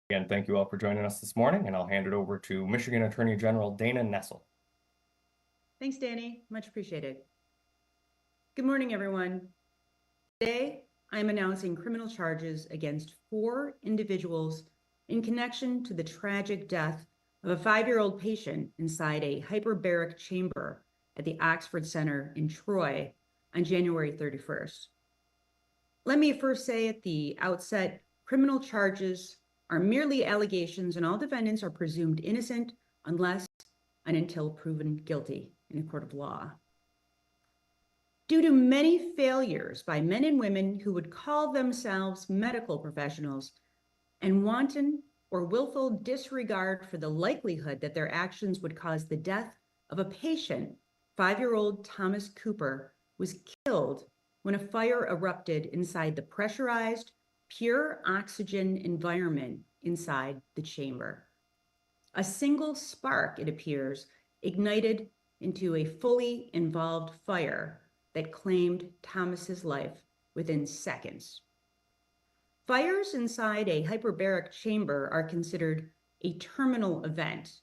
Again, thank you all for joining us this morning, and I'll hand it over to Michigan Attorney General Dana Nessel. Thanks, Danny. Much appreciated. Good morning, everyone. Today, I'm announcing criminal charges against 4 individuals in connection to the tragic death of a 5-year-old patient inside a hyperbaric chamber at the Oxford Center in Troy on January 31st. Let me first say at the outset, criminal charges are merely allegations and all defendants are presumed innocent unless and until proven guilty in a court of law. Due to many failures by men and women who would call themselves medical professionals and wanton or willful disregard for the likelihood that their actions would cause the death of a patient, 5-year-old Thomas Cooper was killed when a fire erupted inside the pressurized, pure oxygen environment inside the chamber. A single spark, it appears, ignited into a fully involved fire that claimed Thomas's life within seconds. Fires inside a hyperbaric chamber are considered a terminal event.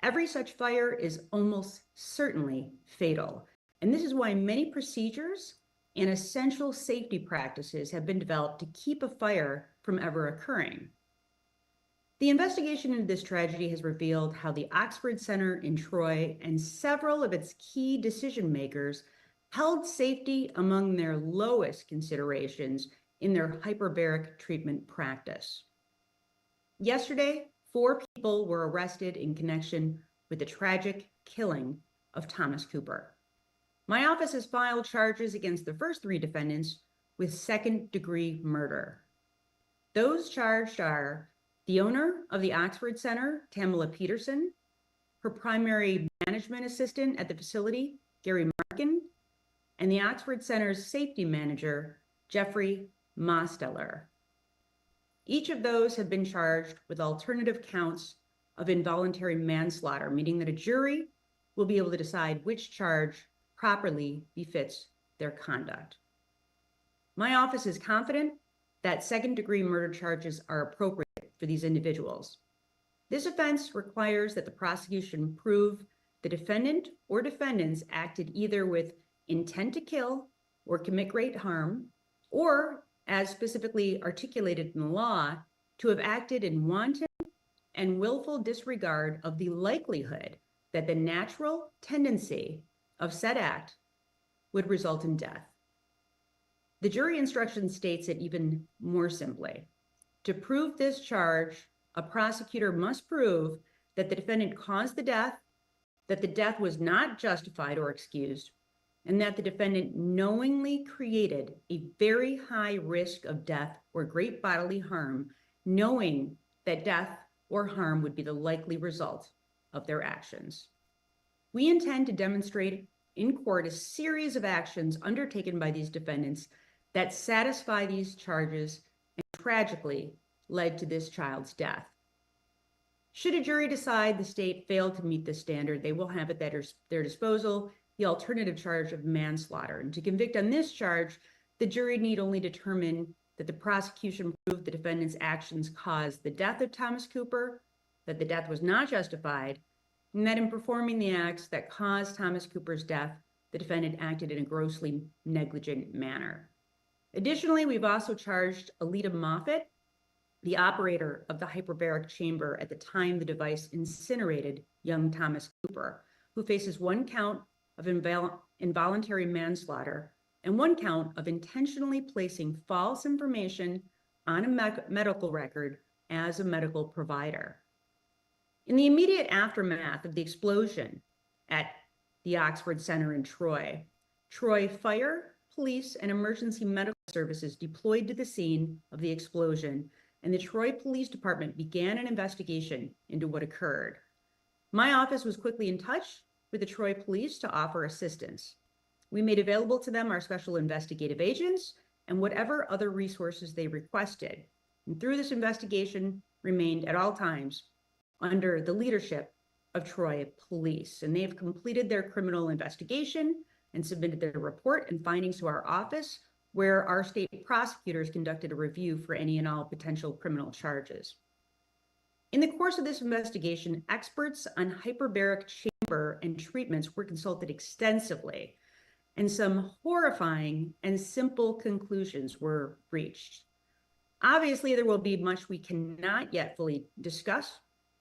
Every such fire is almost certainly fatal, and this is why many procedures and essential safety practices have been developed to keep a fire from ever occurring. The investigation into this tragedy has revealed how the Oxford Center in Troy and several of its key decision makers held safety among their lowest considerations in their hyperbaric treatment practice. Yesterday, 4 people were arrested in connection with the tragic killing of Thomas Cooper. My office has filed charges against the first 3 defendants with second-degree murder. Those charged are the owner of the Oxford Center, Tamala Peterson, her primary management assistant at the facility, Gary Markin, and the Oxford Center's safety manager, Jeffrey Mosteller. Each of those have been charged with alternative counts of involuntary manslaughter, meaning that a jury will be able to decide which charge properly befits their conduct. My office is confident that second-degree murder charges are appropriate for these individuals. This offense requires that the prosecution prove the defendant or defendants acted either with intent to kill or commit great harm, or, as specifically articulated in the law, to have acted in wanton and willful disregard of the likelihood that the natural tendency of said act would result in death. The jury instruction states it even more simply. To prove this charge, a prosecutor must prove that the defendant caused the death, that the death was not justified or excused, and that the defendant knowingly created a very high risk of death or great bodily harm, knowing that death or harm would be the likely result of their actions. We intend to demonstrate in court a series of actions undertaken by these defendants that satisfy these charges and tragically led to this child's death. Should a jury decide the state failed to meet this standard, they will have at their disposal the alternative charge of manslaughter. And to convict on this charge, the jury need only determine that the prosecution proved the defendant's actions caused the death of Thomas Cooper, that the death was not justified, and that in performing the acts that caused Thomas Cooper's death, the defendant acted in a grossly negligent manner. Additionally, we've also charged Alita Moffett, the operator of the hyperbaric chamber at the time the device incinerated young Thomas Cooper, who faces 1 count of involuntary manslaughter and 1 count of intentionally placing false information on a medical record as a medical provider. In the immediate aftermath of the explosion at the Oxford Center in Troy, Fire, Police, and Emergency Medical Services deployed to the scene of the explosion, and the Troy Police Department began an investigation into what occurred. My office was quickly in touch with the Troy Police to offer assistance. We made available to them our special investigative agents and whatever other resources they requested. And through this investigation, remained at all times under the leadership of Troy Police. And they have completed their criminal investigation and submitted their report and findings to our office, where our state prosecutors conducted a review for any and all potential criminal charges. In the course of this investigation, experts on hyperbaric chamber and treatments were consulted extensively, and some horrifying and simple conclusions were reached. Obviously, there will be much we cannot yet fully discuss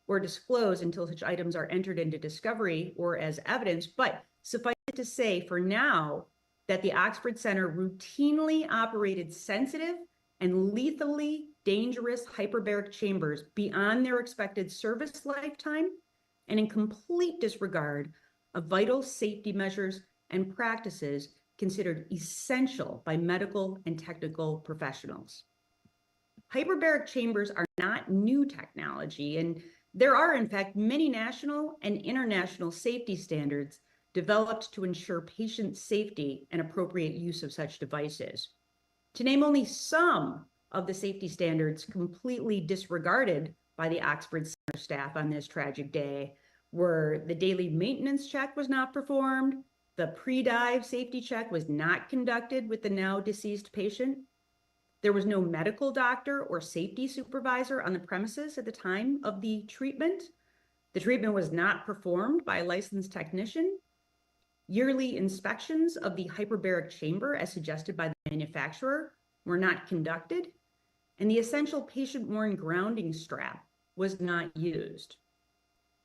or disclose until such items are entered into discovery or as evidence, but suffice it to say for now that the Oxford Center routinely operated sensitive and lethally dangerous hyperbaric chambers beyond their expected service lifetime and in complete disregard of vital safety measures and practices considered essential by medical and technical professionals. Hyperbaric chambers are not new technology, and there are, in fact, many national and international safety standards developed to ensure patient safety and appropriate use of such devices. To name only some of the safety standards completely disregarded by the Oxford Center staff on this tragic day were the daily maintenance check was not performed, the pre-dive safety check was not conducted with the now deceased patient, there was no medical doctor or safety supervisor on the premises at the time of the treatment was not performed by a licensed technician, yearly inspections of the hyperbaric chamber as suggested by the manufacturer were not conducted, and the essential patient-worn grounding strap was not used.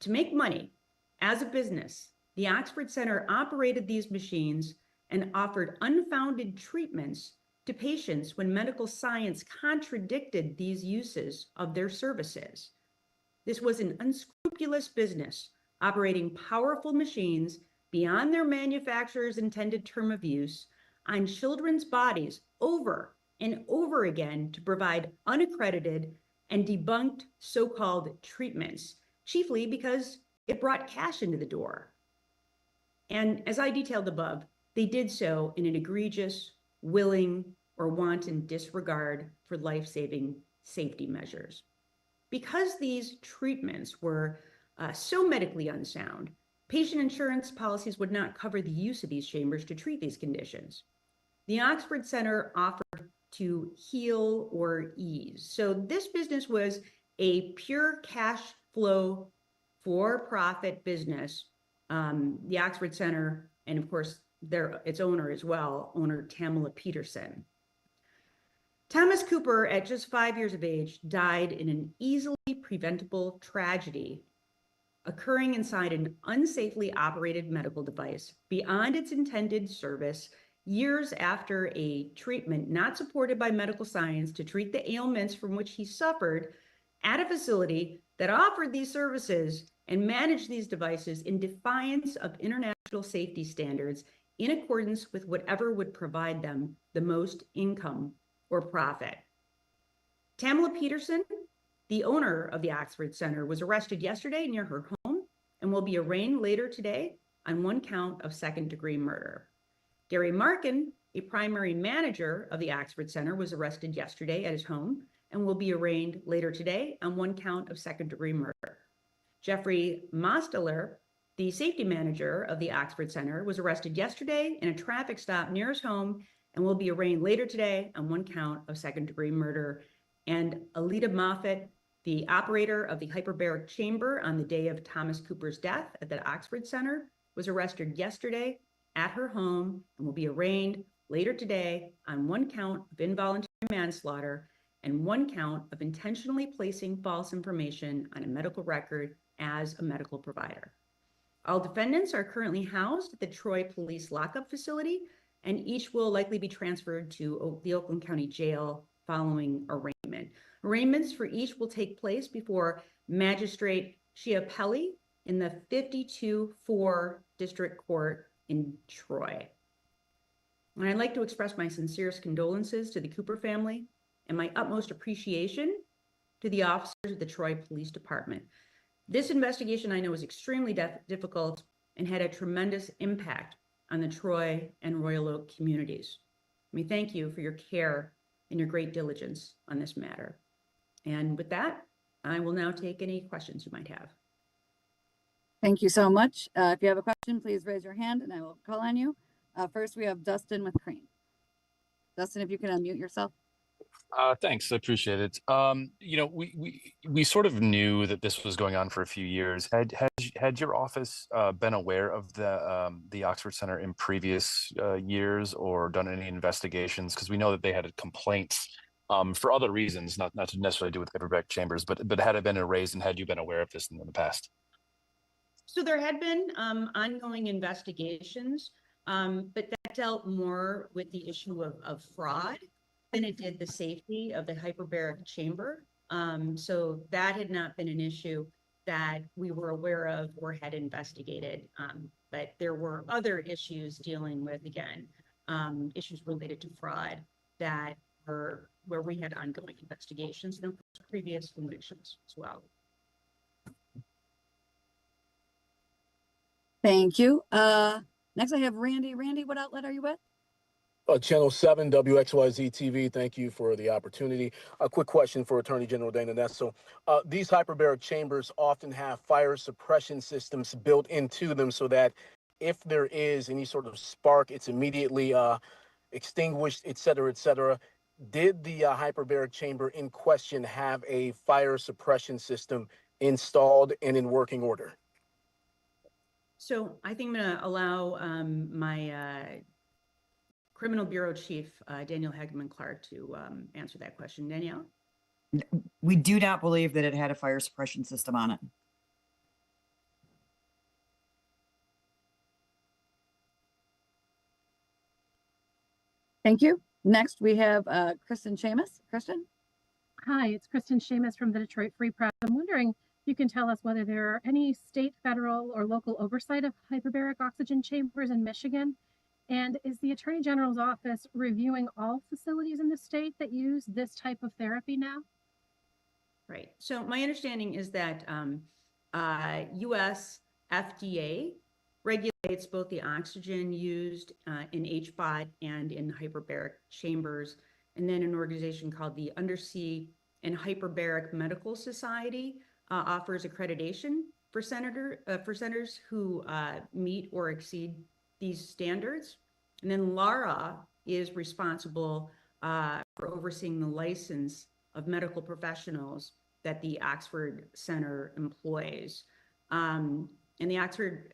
To make money as a business, the Oxford Center operated these machines and offered unfounded treatments to patients when medical science contradicted these uses of their services. This was an unscrupulous business operating powerful machines beyond their manufacturer's intended term of use on children's bodies over and over again to provide unaccredited and debunked so-called treatments, chiefly because it brought cash into the door. And as I detailed above, they did so in an egregious, willing, or wanton disregard for life-saving safety measures. Because these treatments were so medically unsound, patient insurance policies would not cover the use of these chambers to treat these conditions. The Oxford Center offered to heal or ease. So this business was a pure cash flow for-profit business. The Oxford Center, and of course, its owner as well, owner Tamala Peterson. Thomas Cooper, at just 5 years of age, died in an easily preventable tragedy occurring inside an unsafely operated medical device beyond its intended service years after a treatment not supported by medical science to treat the ailments from which he suffered at a facility that offered these services and managed these devices in defiance of international safety standards in accordance with whatever would provide them the most income or profit. Tamala Peterson, the owner of the Oxford Center, was arrested yesterday near her home and will be arraigned later today on one count of second-degree murder. Gary Markin, a primary manager of the Oxford Center, was arrested yesterday at his home and will be arraigned later today on one count of second-degree murder. Jeffrey Mosteller, the safety manager of the Oxford Center, was arrested yesterday in a traffic stop near his home and will be arraigned later today on one count of second-degree murder. And Alita Moffett, the operator of the hyperbaric chamber on the day of Thomas Cooper's death at the Oxford Center, was arrested yesterday at her home and will be arraigned later today on one count of involuntary manslaughter and one count of intentionally placing false information on a medical record as a medical provider. All defendants are currently housed at the Troy Police Lockup Facility, and each will likely be transferred to the Oakland County Jail following arraignment. Arraignments for each will take place before Magistrate Chiapelli in the 52-4 District Court in Troy. And I'd like to express my sincerest condolences to the Cooper family and my utmost appreciation to the officers of the Troy Police Department. This investigation, I know, was extremely difficult and had a tremendous impact on the Troy and Royal Oak communities. We thank you for your care and your great diligence on this matter. And with that, I will now take any questions you might have. Thank you so much. If you have a question, please raise your hand and I will call on you. First, we have Dustin with Crane. Dustin, if you can unmute yourself. Thanks, I appreciate it. We sort of knew that this was going on for a few years. Had your office been aware of the Oxford Center in previous years, or done any investigations? Because we know that they had complaints for other reasons, not to necessarily do with hyperbaric chambers, but had it been raised, and had you been aware of this in the past? So there had been ongoing investigations, but that dealt more with the issue of fraud than it did the safety of the hyperbaric chamber. So that had not been an issue that we were aware of or had investigated. But there were other issues dealing with, again, issues related to fraud that were where we had ongoing investigations and previous convictions as well. Thank you. Next I have Randy. Randy, what outlet are you with? Channel 7, WXYZ TV. Thank you for the opportunity. A quick question for Attorney General Dana Nessel. These hyperbaric chambers often have fire suppression systems built into them so that if there is any sort of spark, it's immediately extinguished, et cetera, et cetera. Did the hyperbaric chamber in question have a fire suppression system installed and in working order? So I think I'm going to allow my Criminal Bureau Chief, Danielle Hageman-Clark, to answer that question. Danielle? We do not believe that it had a fire suppression system on it. Thank you. Next we have Kristen Seamus. Kristen? Hi, it's Kristen Seamus from the Detroit Free Press. I'm wondering if you can tell us whether there are any state, federal, or local oversight of hyperbaric oxygen chambers in Michigan. And is the Attorney General's office reviewing all facilities in the state that use this type of therapy now? Right. So my understanding is that US FDA regulates both the oxygen used in HBOT and in hyperbaric chambers. And then an organization called the Undersea and Hyperbaric Medical Society offers accreditation for centers who meet or exceed these standards. And then LARA is responsible for overseeing the license of medical professionals that the Oxford Center employs. And the Oxford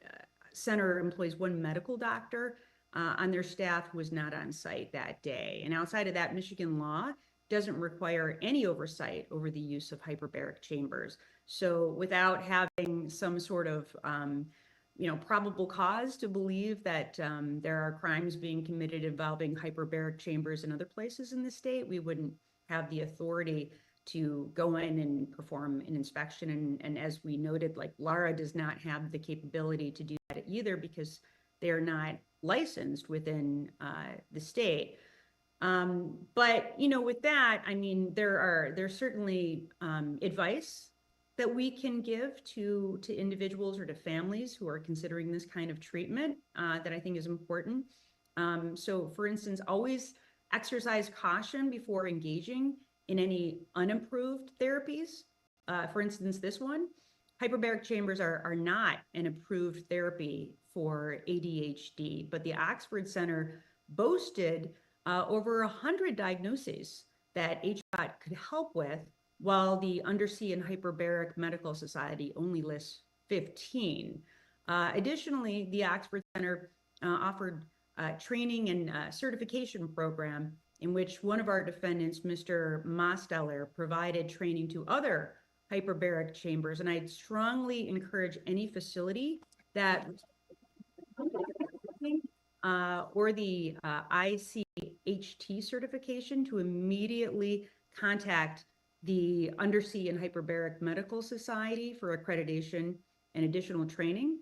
Center employs one medical doctor on their staff who was not on site that day. And outside of that, Michigan law doesn't require any oversight over the use of hyperbaric chambers. So without having some sort of probable cause to believe that there are crimes being committed involving hyperbaric chambers in other places in the state, we wouldn't have the authority to go in and perform an inspection. And as we noted, like LARA does not have the capability to do that either because they are not licensed within the state. But with that, I mean, there's certainly advice that we can give to individuals or to families who are considering this kind of treatment that I think is important. So for instance, always exercise caution before engaging in any unapproved therapies. For instance, this one, hyperbaric chambers are not an approved therapy for ADHD, but the Oxford Center boasted over 100 diagnoses that HBOT could help with, while the Undersea and Hyperbaric Medical Society only lists 15. Additionally, the Oxford Center offered training and certification program in which one of our defendants, Mr. Mosteller, provided training to other hyperbaric chambers. And I'd strongly encourage any facility that or the ICHT certification to immediately contact the Undersea and Hyperbaric Medical Society for accreditation and additional training.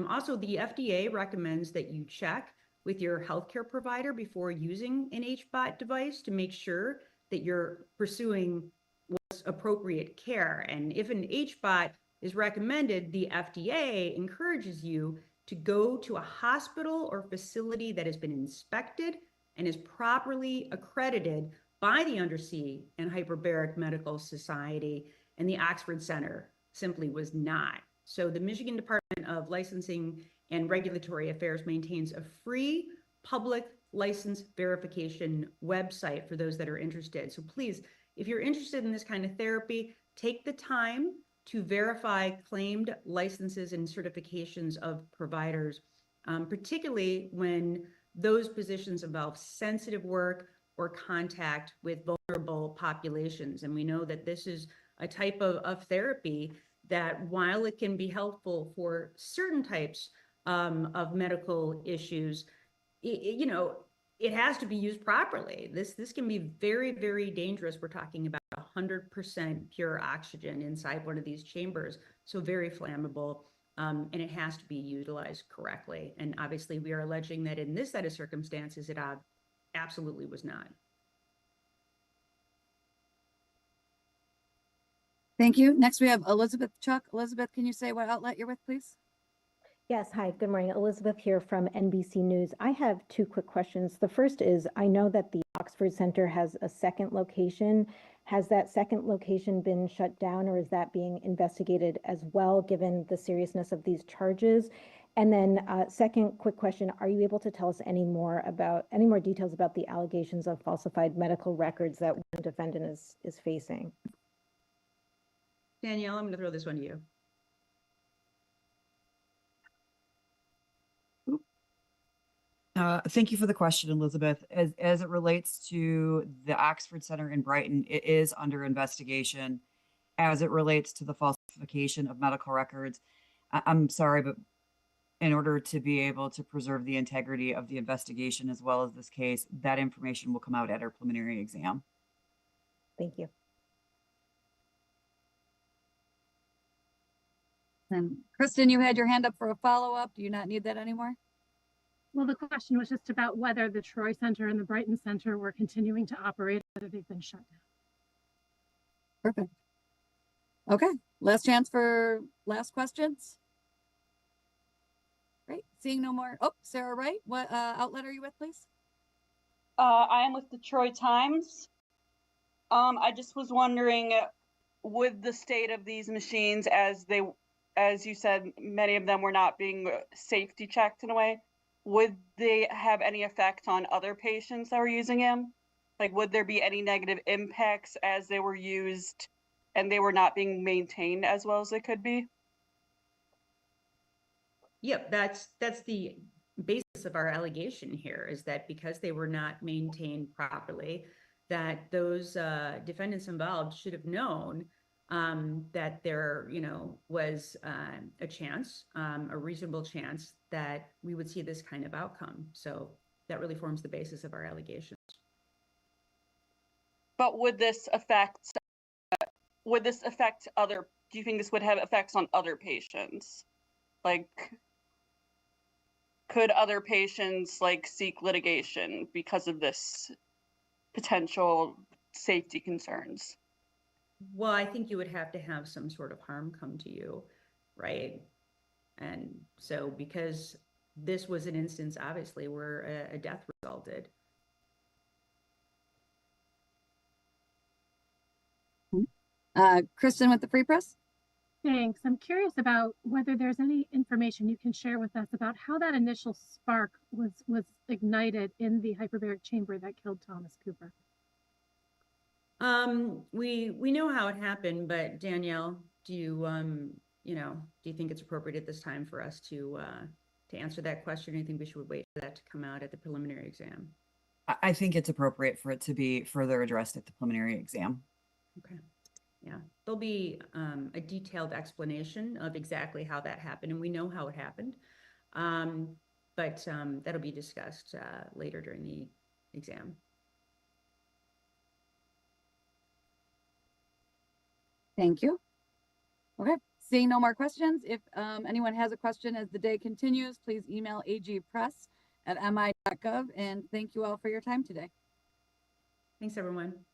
Also, the FDA recommends that you check with your healthcare provider before using an HBOT device to make sure that you're pursuing what's appropriate care. And if an HBOT is recommended, the FDA encourages you to go to a hospital or facility that has been inspected and is properly accredited by the Undersea and Hyperbaric Medical Society, and the Oxford Center simply was not. So the Michigan Department of Licensing and Regulatory Affairs maintains a free public license verification website for those that are interested. So please, if you're interested in this kind of therapy, take the time to verify claimed licenses and certifications of providers, particularly when those positions involve sensitive work or contact with vulnerable populations. And we know that this is a type of therapy that, while it can be helpful for certain types of medical issues, it has to be used properly. This can be very, very dangerous. We're talking about 100% pure oxygen inside one of these chambers, so very flammable, and it has to be utilized correctly. And obviously, we are alleging that in this set of circumstances, it absolutely was not. Thank you. Next, we have Elizabeth Chuck. Elizabeth, can you say what outlet you're with, please? Yes, hi, good morning. Elizabeth here from NBC News. I have two quick questions. The first is, I know that the Oxford Center has a second location. Has that second location been shut down, or is that being investigated as well, given the seriousness of these charges? And then second quick question, are you able to tell us any more details about the allegations of falsified medical records that one defendant is facing? Danielle, I'm going to throw this one to you. Thank you for the question, Elizabeth. As it relates to the Oxford Center in Brighton, it is under investigation. As it relates to the falsification of medical records, I'm sorry, but in order to be able to preserve the integrity of the investigation as well as this case, that information will come out at our preliminary exam. Thank you. And Kristen, you had your hand up for a follow-up. Do you not need that anymore? Well, the question was just about whether the Troy Center and the Brighton Center were continuing to operate, whether they've been shut down. Perfect. Okay, last chance for last questions. Great, seeing no more. Oh, Sarah Wright, what outlet are you with, please? I am with the Troy Times. I just was wondering, with the state of these machines, as you said, many of them were not being safety checked in a way, would they have any effect on other patients that were using them? Like, would there be any negative impacts as they were used and they were not being maintained as well as they could be? Yep, that's the basis of our allegation here, is that because they were not maintained properly, that those defendants involved should have known that there, was a chance, a reasonable chance that we would see this kind of outcome. So that really forms the basis of our allegations. But would this affect other, do you think this would have effects on other patients? Like, could other patients seek litigation because of this potential safety concerns? Well, I think you would have to have some sort of harm come to you, right? And so, because this was an instance, obviously, where a death resulted. Kristen with the Free Press. Thanks. I'm curious about whether there's any information you can share with us about how that initial spark was ignited in the hyperbaric chamber that killed Thomas Cooper. We know how it happened, but Danielle, do you think it's appropriate at this time for us to answer that question? Or do you think we should wait for that to come out at the preliminary exam? I think it's appropriate for it to be further addressed at the preliminary exam. Okay. Yeah, there'll be a detailed explanation of exactly how that happened, and we know how it happened, but that'll be discussed later during the exam. Thank you. Okay, seeing no more questions, if anyone has a question as the day continues, please email agpress@mi.gov, and thank you all for your time today. Thanks, everyone.